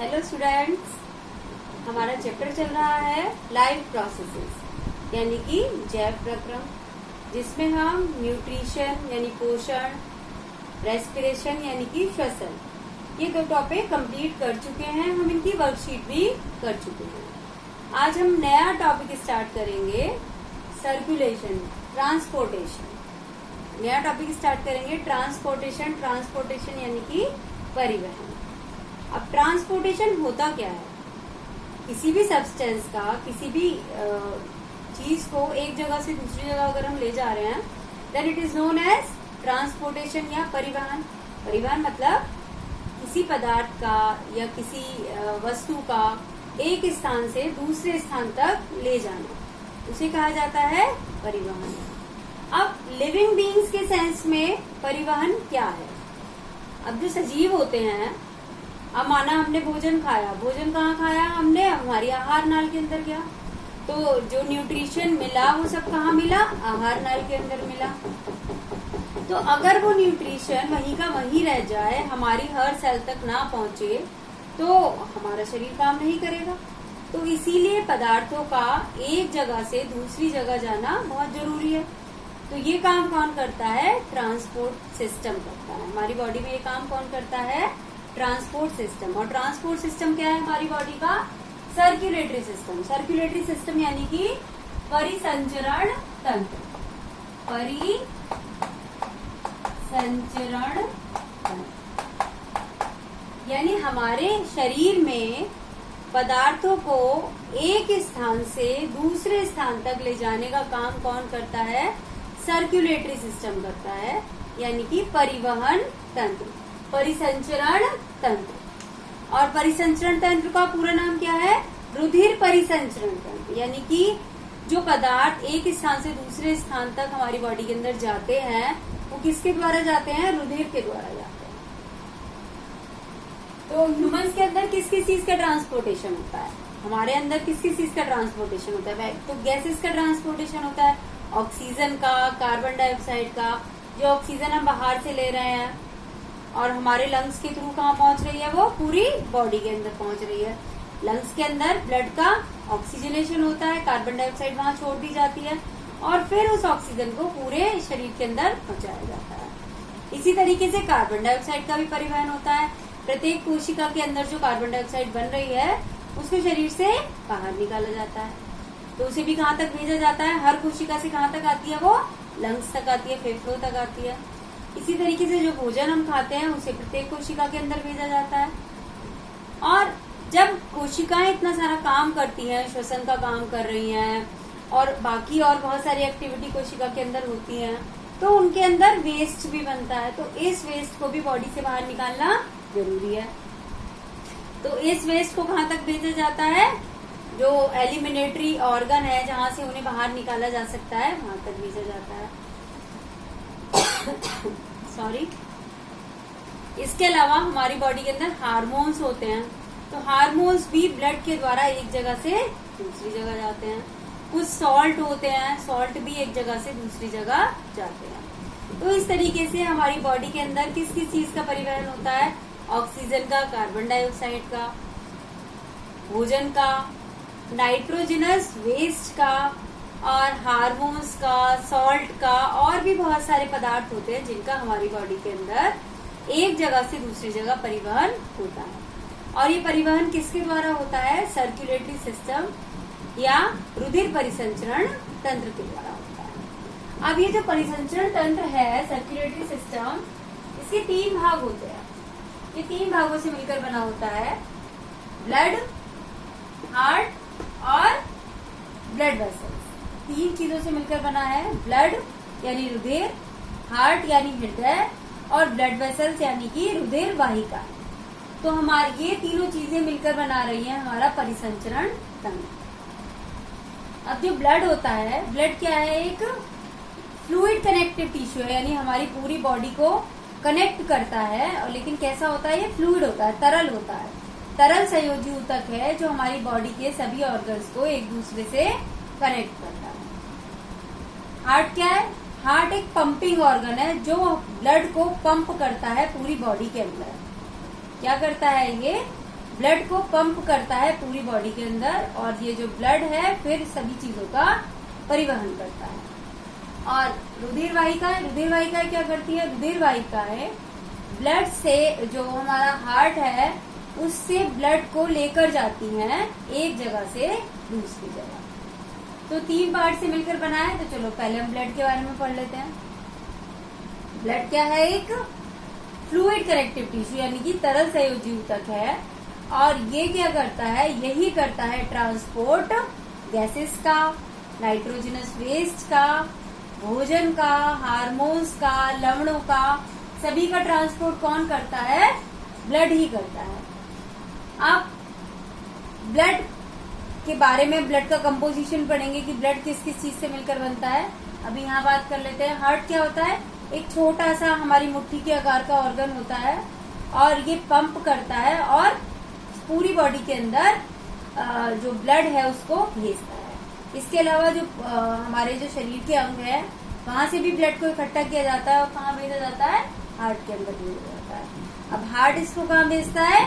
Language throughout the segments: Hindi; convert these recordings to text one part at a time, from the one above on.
हेलो स्टूडेंट्स, हमारा चैप्टर चल रहा है लाइफ प्रोसेसेस यानी कि जैव प्रक्रम, जिसमें हम न्यूट्रिशन यानी पोषण, रेस्पिरेशन यानी कि श्वसन, ये दो टॉपिक कंप्लीट कर चुके हैं। हम इनकी वर्कशीट भी कर चुके हैं। आज हम नया टॉपिक स्टार्ट करेंगे, सर्कुलेशन, ट्रांसपोर्टेशन। नया टॉपिक स्टार्ट करेंगे ट्रांसपोर्टेशन। ट्रांसपोर्टेशन यानी कि परिवहन। अब ट्रांसपोर्टेशन होता क्या है? किसी भी सब्सटेंस का, किसी भी चीज को एक जगह से दूसरी जगह अगर हम ले जा रहे हैं, then it is known as transportation या परिवहन। परिवहन मतलब किसी पदार्थ का या किसी वस्तु का एक स्थान से दूसरे स्थान तक ले जाना, उसे कहा जाता है परिवहन। अब लिविंग बीइंग्स के सेंस में परिवहन क्या है? अब जो सजीव होते हैं, अब माना हमने भोजन खाया, भोजन कहाँ खाया हमने? हमारी आहार नाल के अंदर गया, तो जो न्यूट्रिशन मिला वो सब कहाँ मिला? आहार नाल के अंदर मिला। तो अगर वो न्यूट्रिशन वहीं का वहीं रह जाए, हमारी हर सेल तक ना पहुंचे, तो हमारा शरीर काम नहीं करेगा। तो इसीलिए पदार्थों का एक जगह से दूसरी जगह जाना बहुत जरूरी है। तो ये काम कौन करता है? ट्रांसपोर्ट सिस्टम करता है। हमारी बॉडी में ये काम कौन करता है? Transport system. और ट्रांसपोर्ट सिस्टम क्या है हमारी बॉडी का? Circulatory system. सर्कुलेटरी सिस्टम यानी कि परिसंचरण तंत्र। परिसंचरण तंत्र यानी हमारे शरीर में पदार्थों को एक स्थान से दूसरे स्थान तक ले जाने का काम कौन करता है? सर्कुलेटरी सिस्टम करता है, यानी कि परिवहन तंत्र, परिसंचरण तंत्र। और परिसंचरण तंत्र का पूरा नाम क्या है? रुधिर परिसंचरण तंत्र। यानी कि जो पदार्थ एक स्थान से दूसरे स्थान तक हमारी बॉडी के अंदर जाते हैं, वो किसके द्वारा जाते हैं? रुधिर के द्वारा जाते हैं। तो ह्यूमंस के अंदर किस किस चीज का ट्रांसपोर्टेशन होता है? हमारे अंदर किस किस चीज का ट्रांसपोर्टेशन होता है? तो गैसेस का ट्रांसपोर्टेशन होता है, ऑक्सीजन का, कार्बन डाइऑक्साइड का। जो ऑक्सीजन हम बाहर से ले रहे हैं और हमारे लंग्स के थ्रू कहाँ पहुंच रही है? वो पूरी बॉडी के अंदर पहुंच रही है। लंग्स के अंदर ब्लड का ऑक्सीजनेशन होता है, कार्बन डाइऑक्साइड वहां छोड़ दी जाती है और फिर उस ऑक्सीजन को पूरे शरीर के अंदर पहुंचाया जाता है। इसी तरीके से कार्बन डाइऑक्साइड का भी परिवहन होता है। प्रत्येक कोशिका के अंदर जो कार्बन डाइऑक्साइड बन रही है, उसको शरीर से बाहर निकाला जाता है। तो उसे भी कहाँ तक भेजा जाता है? हर कोशिका से कहाँ तक आती है? वो लंग्स तक आती है, फेफड़ों तक आती है। इसी तरीके से जो भोजन हम खाते हैं, उसे प्रत्येक कोशिका के अंदर भेजा जाता है। और जब कोशिकाएं इतना सारा काम करती हैं, श्वसन का काम कर रही हैं और बाकी और बहुत सारी एक्टिविटी कोशिका के अंदर होती हैं, तो उनके अंदर वेस्ट भी बनता है। तो इस वेस्ट को भी बॉडी से बाहर निकालना जरूरी है। तो इस वेस्ट को कहाँ तक भेजा जाता है? जो एलिमिनेटरी ऑर्गन है, जहाँ से उन्हें बाहर निकाला जा सकता है, वहां तक भेजा जाता है। सॉरी। इसके अलावा हमारी बॉडी के अंदर हार्मोन्स होते हैं। तो हार्मोन्स भी ब्लड के द्वारा एक जगह से दूसरी जगह जाते हैं। कुछ सॉल्ट होते हैं, सॉल्ट भी एक जगह से दूसरी जगह जाते हैं। तो इस तरीके से हमारी बॉडी के अंदर किस किस चीज का परिवहन होता है? ऑक्सीजन का, कार्बन डाइऑक्साइड का, भोजन का, नाइट्रोजनस वेस्ट का और हार्मोन्स का, सॉल्ट का, और भी बहुत सारे पदार्थ होते हैं जिनका हमारी बॉडी के अंदर एक जगह से दूसरी जगह परिवहन होता है। और ये परिवहन किसके द्वारा होता है? सर्कुलेटरी सिस्टम या रुधिर परिसंचरण तंत्र के द्वारा होता है। अब ये जो परिसंचरण तंत्र है, सर्कुलेटरी सिस्टम, इसके 3 भाग होते हैं। ये 3 भागों से मिलकर बना होता है। ब्लड, हार्ट और ब्लड वेसल्स। 3 चीजों से मिलकर बना है। ब्लड यानी रुधिर, हार्ट यानी हृदय और ब्लड वेसल्स यानी कि रुधिर वाहिका। तो हमारी ये तीनों चीजें मिलकर बना रही हैं हमारा परिसंचरण तंत्र। अब जो ब्लड होता है, ब्लड क्या है? एक फ्लूइड कनेक्टिव टिश्यू है, यानी हमारी पूरी बॉडी को कनेक्ट करता है। और लेकिन कैसा होता है? ये फ्लूइड होता है, तरल होता है। तरल संयोजी ऊतक है जो हमारी बॉडी के सभी ऑर्गन्स को एक दूसरे से कनेक्ट करता है। हार्ट क्या है? हार्ट एक पंपिंग ऑर्गन है जो ब्लड को पंप करता है पूरी बॉडी के अंदर। क्या करता है? ये ब्लड को पंप करता है पूरी बॉडी के अंदर, और ये जो ब्लड है फिर सभी चीजों का परिवहन करता है। और रुधिर वाहिका क्या करती है? रुधिर वाहिकाएं ब्लड से, जो हमारा हार्ट है उससे ब्लड को लेकर जाती हैं एक जगह से दूसरी जगह। तो 3 पार्ट से मिलकर बना है। तो चलो पहले हम ब्लड के बारे में पढ़ लेते हैं। ब्लड क्या है? एक फ्लूइड कनेक्टिव टिश्यू, यानी कि तरल संयोजी ऊतक है। और ये क्या करता है? यही करता है ट्रांसपोर्ट गैसेस का, नाइट्रोजनस वेस्ट का, भोजन का, हार्मोन्स का, लवणों का, सभी का ट्रांसपोर्ट कौन करता है? ब्लड ही करता है। आप ब्लड के बारे में, ब्लड का कंपोजिशन पढ़ेंगे कि ब्लड किस किस चीज से मिलकर बनता है। अभी यहाँ बात कर लेते हैं। हार्ट क्या होता है? एक छोटा सा हमारी मुट्ठी के आकार का ऑर्गन होता है, और ये पंप करता है और पूरी बॉडी के अंदर जो ब्लड है उसको भेजता है। इसके अलावा जो हमारे जो शरीर के अंग है वहां से भी ब्लड को इकट्ठा किया जाता है, और कहाँ भेजा जाता है? हार्ट के अंदर भेजा जाता है। अब हार्ट इसको कहाँ भेजता है?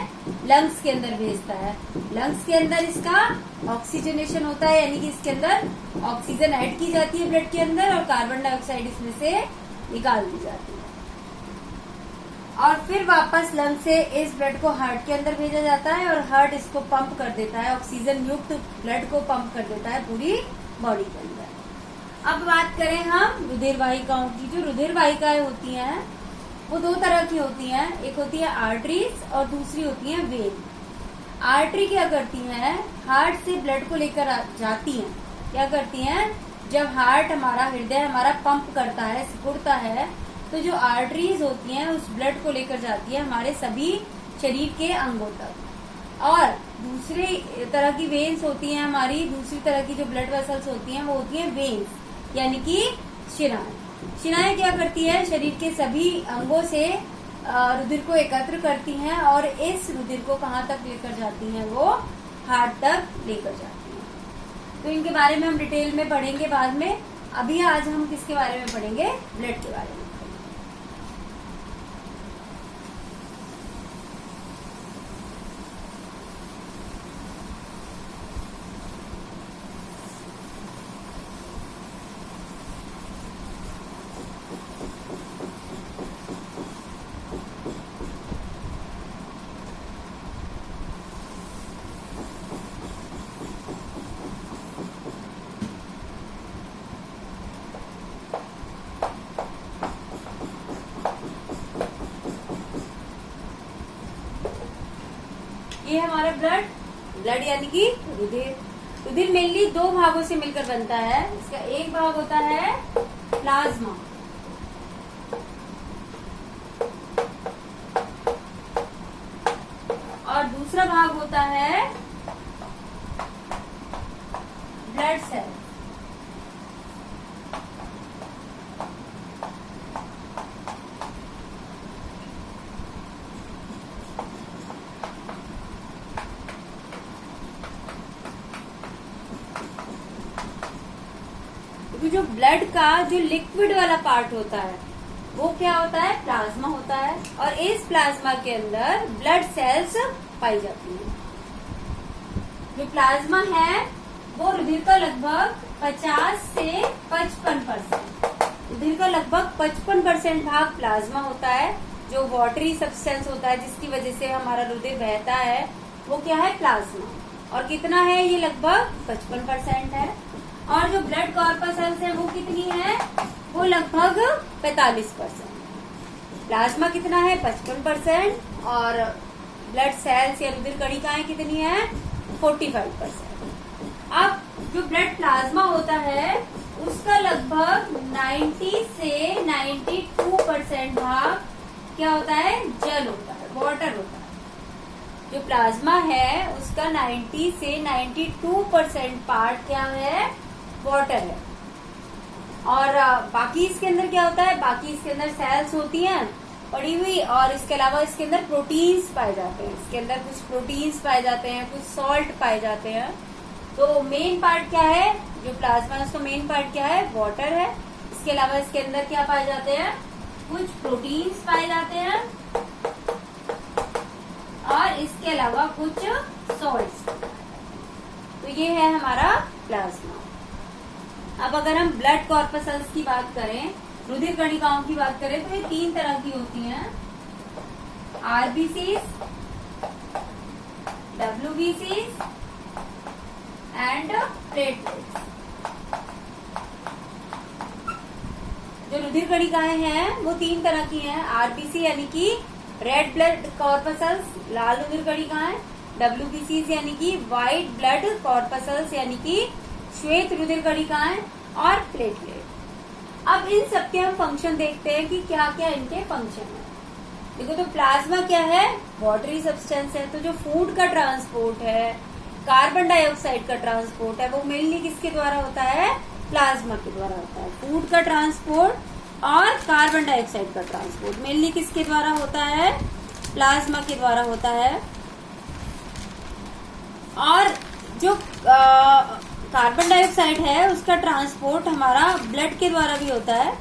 लंग्स के अंदर भेजता है। लंग्स के अंदर इसका ऑक्सीजनेशन होता है, यानी कि इसके अंदर ऑक्सीजन ऐड की जाती है ब्लड के अंदर, और कार्बन डाइऑक्साइड इसमें से निकाल दी जाती है। और फिर वापस लंग से इस ब्लड को हार्ट के अंदर भेजा जाता है, और हार्ट इसको पंप कर देता है, ऑक्सीजन युक्त ब्लड को पंप कर देता है पूरी बॉडी के अंदर। अब बात करें हम रुधिर वाहिकाओं की। जो रुधिर वाहिकाएं होती हैं वो 2 तरह की होती हैं। एक होती है आर्टरीज और दूसरी होती है वेन। आर्टरी क्या करती हैं? हार्ट से ब्लड को लेकर जाती हैं। क्या करती हैं? जब हार्ट हमारा, हृदय हमारा पंप करता है, सिकुड़ता है, तो जो आर्टरीज होती हैं उस ब्लड को लेकर जाती है हमारे सभी शरीर के अंगों तक। और दूसरी तरह की वेन्स होती हैं हमारी, दूसरी तरह की जो ब्लड वेसल्स होती हैं वो होती हैं वेन्स, यानी कि शिराएं। शिराएं क्या करती है? शरीर के सभी अंगों से रुधिर को एकत्र करती हैं, और इस रुधिर को कहाँ तक लेकर जाती हैं? वो हार्ट तक लेकर जाती हैं। तो इनके बारे में हम डिटेल में पढ़ेंगे बाद में। अभी आज हम किसके बारे में पढ़ेंगे? ब्लड के बारे में। ये हमारा ब्लड यानी कि रुधिर। रुधिर मेनली 2 भागों से मिलकर बनता है। इसका एक भाग होता है प्लाज्मा, और दूसरा भाग होता है ब्लड सेल। जो ब्लड का जो लिक्विड वाला पार्ट होता है वो क्या होता है? प्लाज्मा होता है, और इस प्लाज्मा के अंदर ब्लड सेल्स पाई जाती हैं। जो प्लाज्मा है वो रुधिर का लगभग 50 से 55%, रुधिर का लगभग 55% भाग प्लाज्मा होता है। जो वाटरी सब्सटेंस होता है जिसकी वजह से हमारा रुधिर बहता है वो क्या है? प्लाज्मा। और कितना है ये? लगभग 55% है। और जो ब्लड कॉर्पसल्स है वो कितनी है? वो लगभग 45%। प्लाज्मा कितना है? 55%। और ब्लड सेल्स या रुधिर कणिकाएं कितनी है? 45%। अब जो ब्लड प्लाज्मा होता है उसका लगभग 90 से 92% भाग क्या होता है? जल होता है, वाटर होता है। जो प्लाज्मा है उसका 90 से 92% पार्ट क्या है? वाटर है। और बाकी इसके अंदर क्या होता है? बाकी इसके अंदर सेल्स होती हैं पड़ी हुई, और इसके अलावा इसके अंदर प्रोटीन्स पाए जाते हैं। इसके अंदर कुछ प्रोटीन्स पाए जाते हैं, कुछ सॉल्ट पाए जाते हैं। तो मेन पार्ट क्या है? जो प्लाज्मा है उसका मेन पार्ट क्या है? वाटर है। इसके अलावा इसके अंदर क्या पाए जाते हैं? कुछ प्रोटीन्स पाए जाते हैं, और इसके इसके अलावा कुछ सॉल्ट्स। तो ये है हमारा प्लाज्मा। अब अगर हम ब्लड कॉर्पसल्स की बात करें, रुधिर कणिकाओं की बात करें, तो ये 3 तरह की होती हैं, आरबीसीज, डब्ल्यूबीसीज एंड प्लेटलेट्स। जो रुधिर कणिकाएं हैं वो 3 तरह की हैं, आरबीसी यानी कि रेड ब्लड कॉर्पसल्स, लाल रुधिर कणिकाएं, डब्ल्यूबीसीज यानी कि व्हाइट ब्लड कॉर्पसल्स यानी कि श्वेत रुधिर कणिकाएं, और प्लेटलेट। अब इन सबके हम फंक्शन देखते हैं कि क्या क्या इनके फंक्शन है। देखो, तो प्लाज्मा क्या है, वाटरी सब्सटेंस है। तो जो फूड का ट्रांसपोर्ट है, कार्बन डाइऑक्साइड का ट्रांसपोर्ट है, वो मेनली किसके द्वारा होता है, प्लाज्मा के द्वारा होता है। फूड का ट्रांसपोर्ट और कार्बन डाइऑक्साइड का ट्रांसपोर्ट मेनली किसके द्वारा होता है, प्लाज्मा के द्वारा होता है। और जो कार्बन डाइऑक्साइड है उसका ट्रांसपोर्ट हमारा ब्लड के द्वारा भी होता है,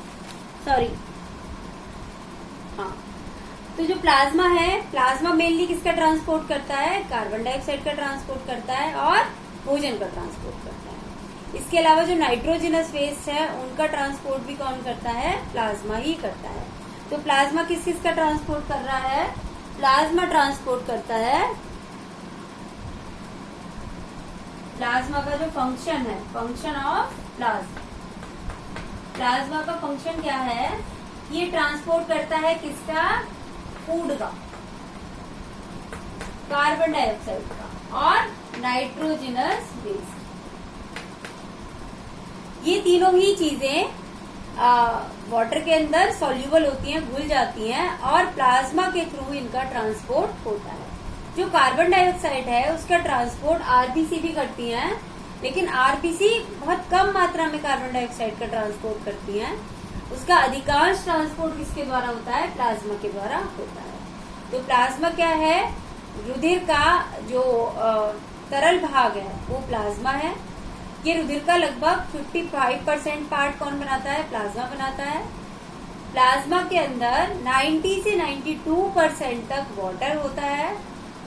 सॉरी, हाँ। तो जो प्लाज्मा है, प्लाज्मा मेनली किसका ट्रांसपोर्ट करता है, कार्बन डाइऑक्साइड का ट्रांसपोर्ट करता है और भोजन का ट्रांसपोर्ट करता है। इसके अलावा जो नाइट्रोजनस वेस्ट है उनका ट्रांसपोर्ट भी कौन करता है, प्लाज्मा ही करता है। तो प्लाज्मा किस किस का ट्रांसपोर्ट कर रहा है, प्लाज्मा ट्रांसपोर्ट करता है, प्लाज्मा का जो फंक्शन है, फंक्शन ऑफ प्लाज्मा, प्लाज्मा का फंक्शन क्या है, ये ट्रांसपोर्ट करता है किसका, फूड का, कार्बन डाइऑक्साइड का और नाइट्रोजनस वेस्ट। ये तीनों ही चीजें वाटर के अंदर सॉल्यूबल होती हैं, घुल जाती हैं और प्लाज्मा के थ्रू इनका ट्रांसपोर्ट होता है। जो कार्बन डाइऑक्साइड है उसका ट्रांसपोर्ट आरबीसी भी करती हैं, लेकिन आरबीसी बहुत कम मात्रा में कार्बन डाइऑक्साइड का ट्रांसपोर्ट करती हैं। उसका अधिकांश ट्रांसपोर्ट किसके द्वारा होता है, प्लाज्मा के द्वारा होता है। तो प्लाज्मा क्या है, रुधिर का जो तरल भाग है वो प्लाज्मा है। ये रुधिर का लगभग 55% पार्ट कौन बनाता है, प्लाज्मा बनाता है। प्लाज्मा के अंदर 90 से 92% तक वाटर होता है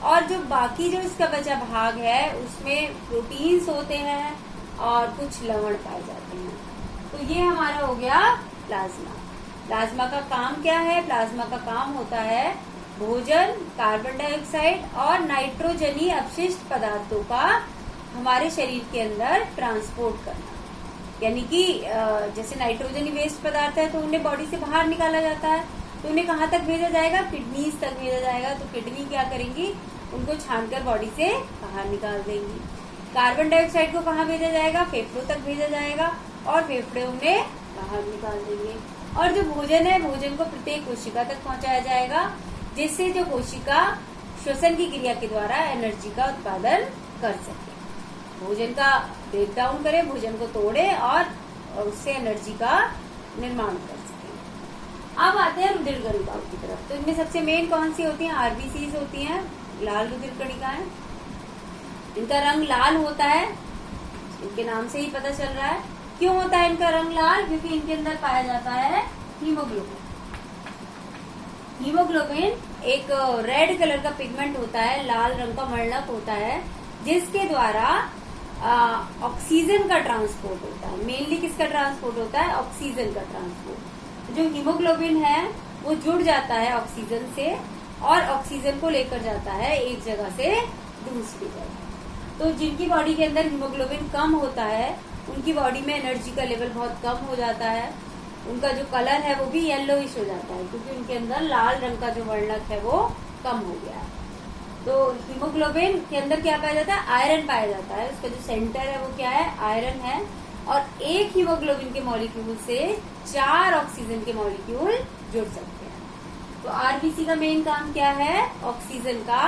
और जो बाकी जो इसका बचा भाग है उसमें प्रोटीन्स होते हैं और कुछ लवण पाए जाते हैं। तो ये हमारा हो गया प्लाज्मा। प्लाज्मा का काम क्या है, प्लाज्मा का काम होता है भोजन, कार्बन डाइऑक्साइड और नाइट्रोजनी अपशिष्ट पदार्थों का हमारे शरीर के अंदर ट्रांसपोर्ट करना। यानी कि जैसे नाइट्रोजनी वेस्ट पदार्थ है तो उन्हें बॉडी से बाहर निकाला जाता है, तो उन्हें कहाँ तक भेजा जाएगा, किडनीज तक भेजा जाएगा। तो किडनी क्या करेंगी, उनको छानकर बॉडी से बाहर निकाल देंगी। कार्बन डाइऑक्साइड को कहाँ भेजा जाएगा, फेफड़ों तक भेजा जाएगा और फेफड़े उन्हें बाहर निकाल देंगे। और जो भोजन है, भोजन को प्रत्येक कोशिका तक पहुंचाया जाएगा, जिससे जो कोशिका श्वसन की क्रिया के द्वारा एनर्जी का उत्पादन कर सके, भोजन का ब्रेक डाउन करे, भोजन को तोड़े और उससे एनर्जी का निर्माण कर सके। अब आते हैं रुधिर कणिकाओं की तरफ। तो इनमें सबसे मेन कौन सी होती हैं, आरबीसीज होती हैं, लाल रुधिर कणिकाएं। इनका रंग लाल होता है, इनके नाम से ही पता चल रहा है। क्यों होता है इनका रंग लाल, क्योंकि इनके अंदर पाया जाता है हीमोग्लोबिन। हीमोग्लोबिन एक रेड कलर का पिगमेंट होता है, लाल रंग का मणक होता है, जिसके द्वारा ऑक्सीजन का ट्रांसपोर्ट होता है। मेनली किसका ट्रांसपोर्ट होता है, ऑक्सीजन का ट्रांसपोर्ट। जो हीमोग्लोबिन है वो जुड़ जाता है ऑक्सीजन से और ऑक्सीजन को लेकर जाता है एक जगह से दूसरी जगह। तो जिनकी बॉडी के अंदर हीमोग्लोबिन कम होता है उनकी बॉडी में एनर्जी का लेवल बहुत कम हो जाता है, उनका जो कलर है वो भी येलोइश हो जाता है, क्योंकि उनके अंदर लाल रंग का जो वर्णक है वो कम हो गया है। तो हीमोग्लोबिन के अंदर क्या पाया जाता है, आयरन पाया जाता है। उसका जो सेंटर है वो क्या है, आयरन है। और एक हीमोग्लोबिन के मॉलिक्यूल से 4 ऑक्सीजन के मॉलिक्यूल जुड़ सकते हैं। तो आरबीसी का मेन काम क्या है, ऑक्सीजन का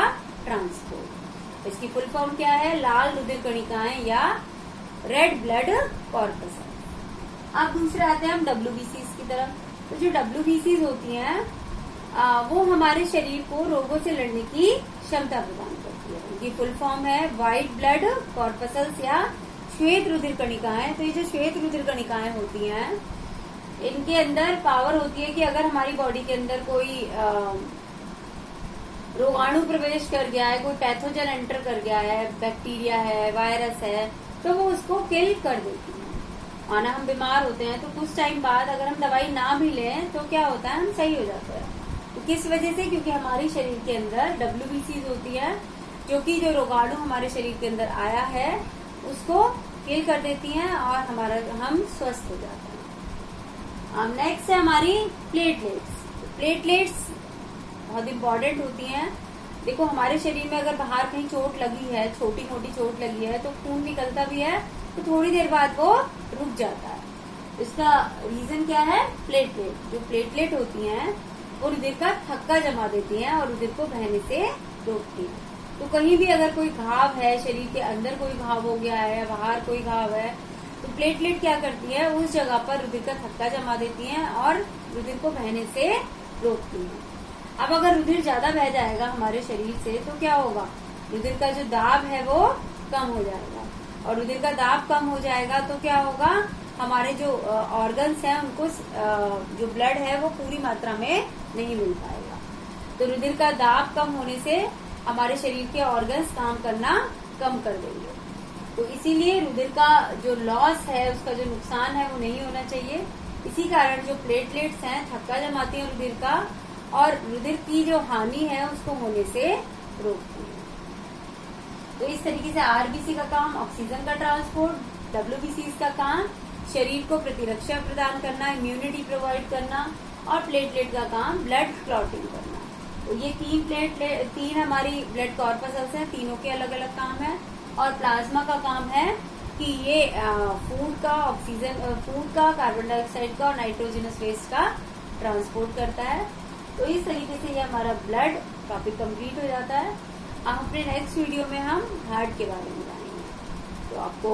ट्रांसपोर्ट। इसकी फुल फॉर्म क्या है, लाल रुधिर कणिकाएं या रेड ब्लड कॉर्पस। अब दूसरे आते हैं हम डब्ल्यूबीसीज की तरफ। तो जो डब्ल्यूबीसीज होती हैं वो हमारे शरीर को रोगों से लड़ने की क्षमता प्रदान करती है। इनकी फुल फॉर्म है व्हाइट ब्लड कॉर्पसल्स या श्वेत रुधिर कणिकाएं। तो ये जो श्वेत रुधिर कणिकाएं होती हैं इनके अंदर पावर होती है कि अगर हमारी बॉडी के अंदर कोई रोगाणु प्रवेश कर गया है, कोई पैथोजन एंटर कर गया है, बैक्टीरिया है, वायरस है, तो वो उसको किल कर देती है। माना हम बीमार होते हैं तो कुछ टाइम बाद अगर हम दवाई ना भी लें तो क्या होता है, हम सही हो जाते हैं। तो किस वजह से? क्योंकि हमारे शरीर के अंदर WBCs होती है, जो कि जो रोगाणु हमारे शरीर के अंदर आया है उसको किल कर देती हैं और हम स्वस्थ हो जाते हैं। नेक्स्ट है हमारी प्लेटलेट्स। प्लेटलेट्स बहुत इंपॉर्टेंट होती हैं। देखो हमारे शरीर में अगर बाहर कहीं चोट लगी है, छोटी मोटी चोट लगी है, तो खून निकलता भी है तो थोड़ी देर बाद वो रुक जाता है। इसका रीजन क्या है? प्लेटलेट। जो प्लेटलेट होती हैं वो रुधिर का थक्का जमा देती हैं और रुधिर को बहने से रोकती है। तो कहीं भी अगर कोई घाव है, शरीर के अंदर कोई घाव हो गया है, बाहर कोई घाव है, तो प्लेटलेट क्या करती है, उस जगह पर रुधिर का थक्का जमा देती हैं और रुधिर को बहने से रोकती हैं। अब अगर रुधिर ज्यादा बह जाएगा हमारे शरीर से तो क्या होगा? रुधिर का जो दाब है वो कम हो जाएगा, और रुधिर का दाब कम हो जाएगा तो क्या होगा, हमारे जो ऑर्गन्स हैं उनको जो ब्लड है वो पूरी मात्रा में नहीं मिल पाएगा। तो रुधिर का दाब कम होने से हमारे शरीर के ऑर्गन्स काम करना कम कर देंगे। तो इसीलिए रुधिर का जो लॉस है, उसका जो नुकसान है वो नहीं होना चाहिए। इसी कारण जो प्लेटलेट्स हैं थक्का जमाती हैं रुधिर का, और रुधिर की जो हानि है उसको होने से रोकती है। तो इस तरीके से आरबीसी का काम ऑक्सीजन का ट्रांसपोर्ट, WBCs का काम शरीर को प्रतिरक्षा प्रदान करना, इम्यूनिटी प्रोवाइड करना, और प्लेटलेट का काम ब्लड क्लॉटिंग करना। तो ये तीन हमारी ब्लड कॉर्पसल्स हैं, तीनों के अलग अलग काम है। और प्लाज्मा का काम है कि ये फूड का, कार्बन डाइऑक्साइड का और नाइट्रोजनस वेस्ट का ट्रांसपोर्ट करता है। तो इस तरीके से ये हमारा ब्लड टॉपिक कंप्लीट हो जाता है। अब अपने नेक्स्ट वीडियो में हम हार्ट के बारे में जानेंगे। तो आपको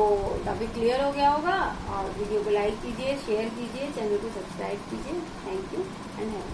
टॉपिक क्लियर हो गया होगा, और वीडियो को लाइक कीजिए, शेयर कीजिए, चैनल को सब्सक्राइब कीजिए। Thank you and have